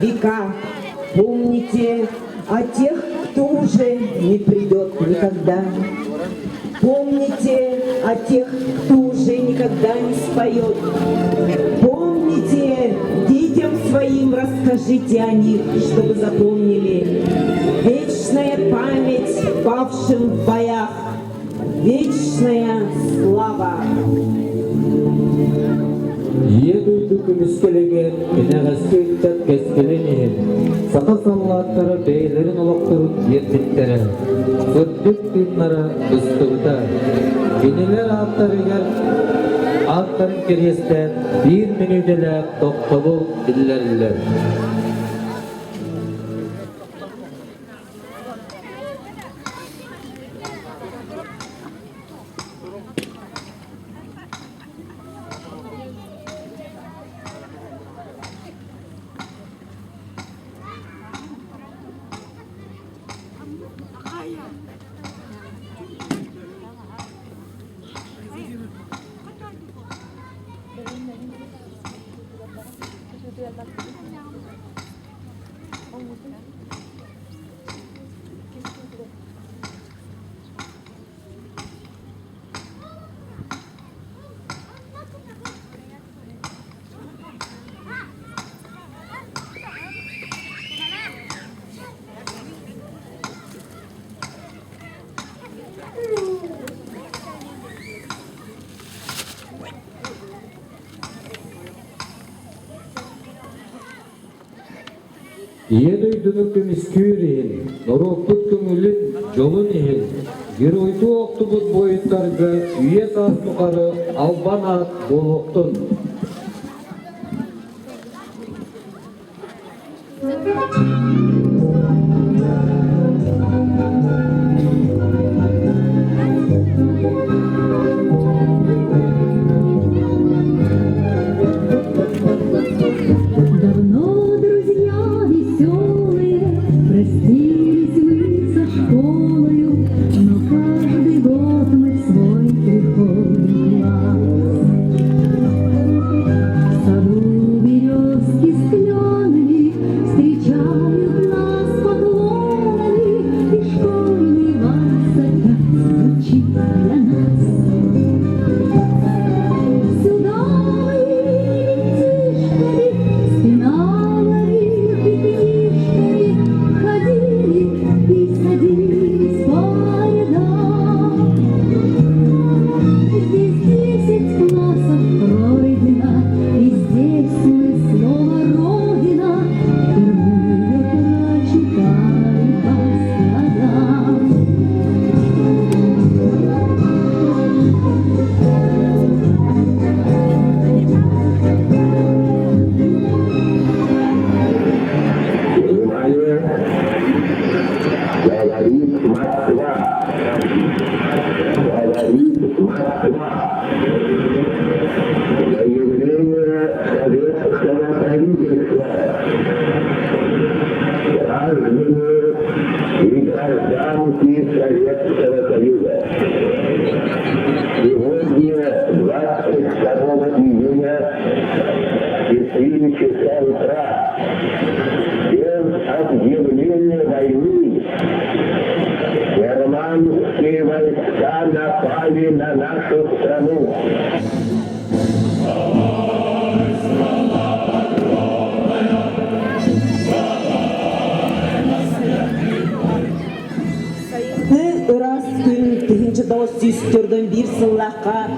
Века, помните о тех, кто уже не придет никогда. Помните о тех, кто уже никогда не споет. Помните, детям своим расскажите о них, чтобы запомнили. Вечная память павшим в боях, вечная слава. Едуйду күміскелеген, кенеғасты үттәт кәскеленен, сақа саллаттары бейлерін олықтырып ертеттері, сүрдік түнлары үстігіті, кенелер аттарын керестен бір минуделер тоқтабыл диллерлер. Едуйдуну күміскүйрейін, нұруппыт күңілін жолын ейін, геройду оқтыбыт бойыттарға үйе сасмұқары албан ат болуқтын. Германские войска напали на нашу страну. Süstürdüm bir sınlaqqa,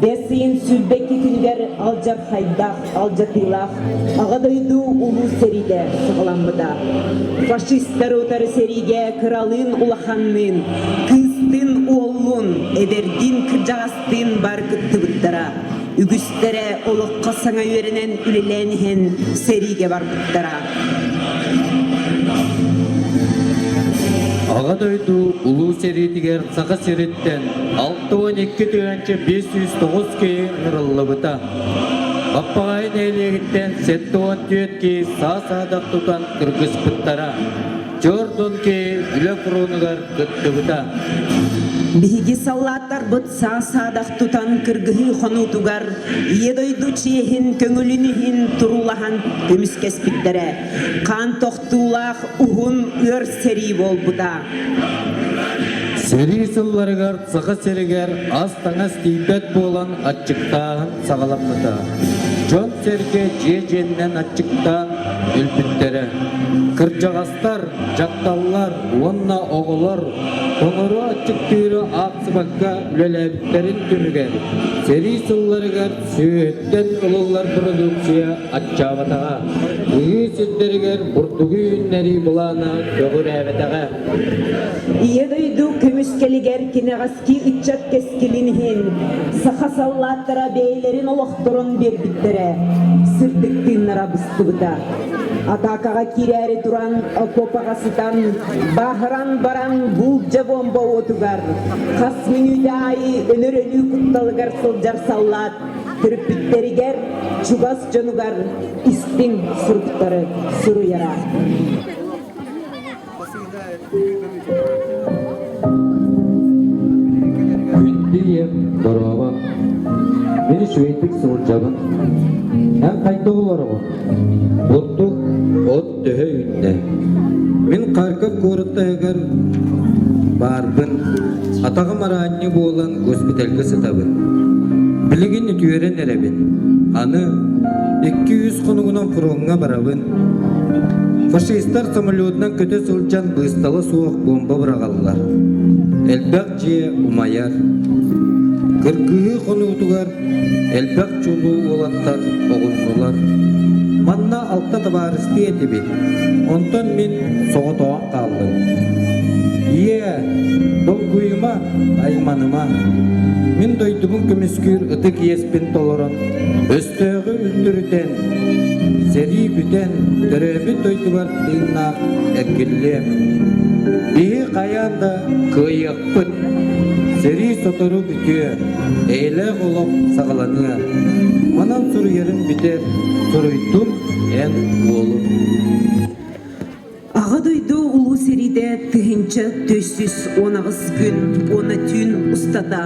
besin sübbeki tülger alcar haydaq, alcatılaq, ağadaydı ulu seride sığılanmıda. Faşistler otarı serige kralın ulağanın, kıstın oğlun, ederdin kırcağastın barkıttı bıttara. Ügüstere oluqqa sana yörenen ülelenihen serige barkıttara. Ağadaydı ulu seriydiger sağa seritten 6-12 tüyence 509 keyi ırıllı bıta. Bappağayın eyleyitten 7-10 tüyet keyi sağ-sağdak tutan kırgız bıttara. Jordun keyi üle kurunugar kıttı bıta. Биһиги саллааттар быт саасаадах тутан кыргыһы хонутугар иедойду чиэһин көңүлүнүһин турулахан көмүскеспиттере каан тохтуулаах уһун ыар сери болбута. Сери сылларыгар саха серигер аз таңас тийбет болан атчыктаан сагаламмыта. Жон серге же-женнен атчыктаан үлпүттере. Кыржагастар, жакталлар, онна оголор, тоңору атчыктыыры аксыбакка үлелебиттерин түмүгер. Сери сылларыгар сүйөттен улулар продукция атчабатага. Үгү силдеригер буртугу үннери булана көгүр эбетага. Иедойду көмүскелигер кинегаски ыччат кескилинһин саха саллааттара бейлерин олохторун бербиттере сырдыктыыннара быстыбыта. Атакага кирээри туран окопагасытан бахыран баран булжа бомба отугар кас мүнүдө айы өнөрөлүү кутталыгар сылжар саллаат кірпіттерігер чугас жонугар истин суруктары суруяра. Күндием дороба мені шөйтік сылжабын әм қайты оларығы оттық от төхі үнне мен қарқып көрітті әгер барбын атағы маранне болан госпитальға сытабын білігін үтуерен әребін аны 200 қонуғынан фронға барабын фашистар самолетынан көте сылжан бұсталы суық бомба бұрағалылар әлбәқ же умаяр кыргыһы қонуғытығар әлбәқ чулу олаттар оғылғылар манна алта табарысты етебе онтон мен соғытоған қалдым дол күйіма айманыма мен дойдымын көміскүр ұты киеспен толырын өстөғі үлдірден сери бүтен төрөбі дойдыбар тыйнақ әкелем бейі қаянда күйіқпыт сери сотору бүтүө эйле голоп сагаланыя манан суруерин битер суруйтум эн болуп Ага дойду улуу сериде тыгынча төссүз 19 күн 10 түн устата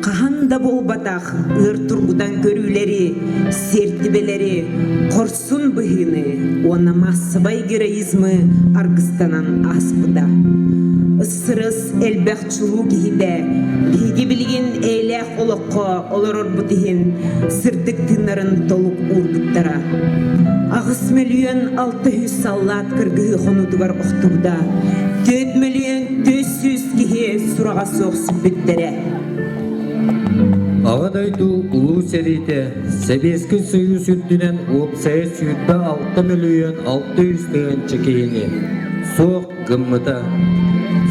каханда болбатах ыр тургудан көрүүлери сертибелери корсун быхыны она массовый героизмы аргыстанан аспыда ысырыс элбәкчулуу кихиде биги билген эйлэх олокко олорор бутихин сырдык тыннарын толук урбуттара агыс миллион 600 саллат кыргыгы хонутугар охтубда 4 миллион 400 кихи сурага соқсып бүттере Ағадайду улуу серите Советский Союз үндінен опсайы сүйітті 6 миллион 600 тыгынчы кейіні соқ гыммыта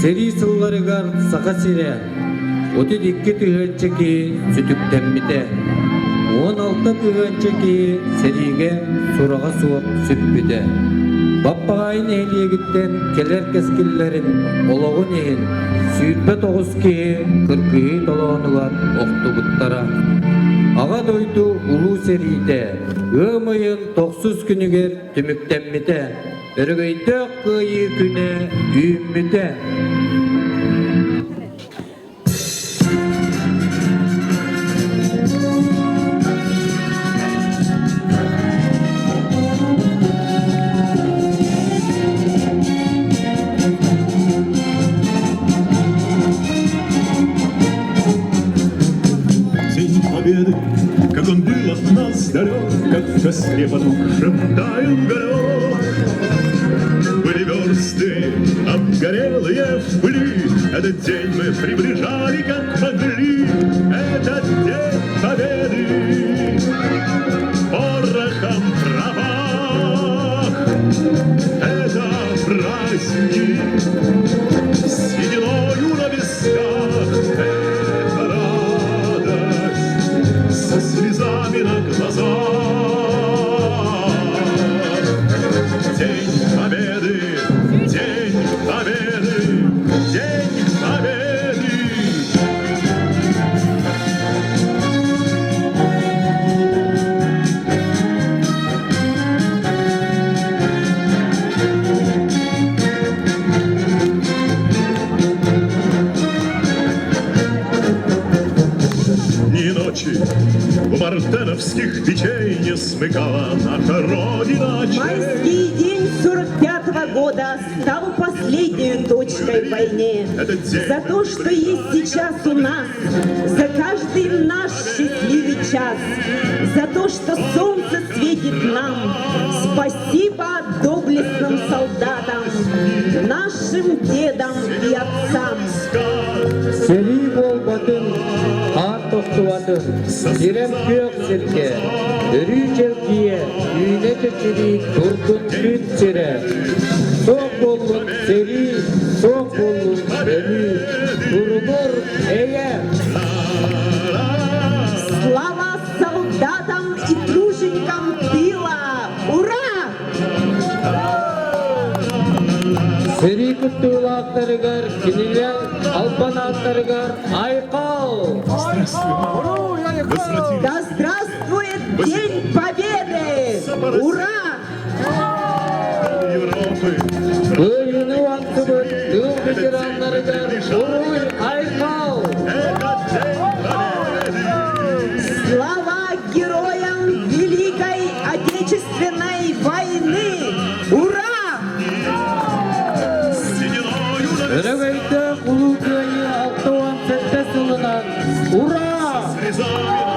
сери сылларыгар сақа сире 32 тыгынчы кейі сүтіктенміте 16 тыгынчы кейі сериге сураға соқ сүппіде Баппағайын әлиегіттен келер кескілерін олағын ехін сүйітпе 9 кейі 40 толағынылар оқты бұттара. Аға дойду улуу сериде өмайын 900 күнігер түміктенміте өрігейді қойы күні үйімміте. Как он был от нас далек, как в тоске потухшем таял уголек. Были версты обгорелые в пыли, этот день мы приближали, как могли. Этот день победы порохом пропах. Это праздник сединою на висках. Со слезами на глазах. День победы, день победы, день победы. Майских печей не смыкала наша Родина. Майский день 45-го года стал последней точкой в войне. За то, что есть сейчас у нас, за каждый наш счастливый час, за то, что солнце светит нам. Спасибо доблестным солдатам, нашим дедам и отцам. Сери болбатын, хан тоқтуатын, сирем көк сетке, үрі желкие, үйне чечери, туркун күн сире. Соқ болын сери, соқ болын өрі, турулur эйе. Слава солдатам и труженикам тыла! Ура! Сери күттуылақтарыгар, кинилер, алпанақтарыгар, айқал! Да здравствует День Победы! Ура! Европы. Бөліні вақтыбыт, тыл ветеранларыгар, уруй, айқал! Этот день победы. Слава героям Великой Отечественной войны! Ура! Сединою на Өрігейді ұлы көйі алтуан сәтті сылынан, ура! слезами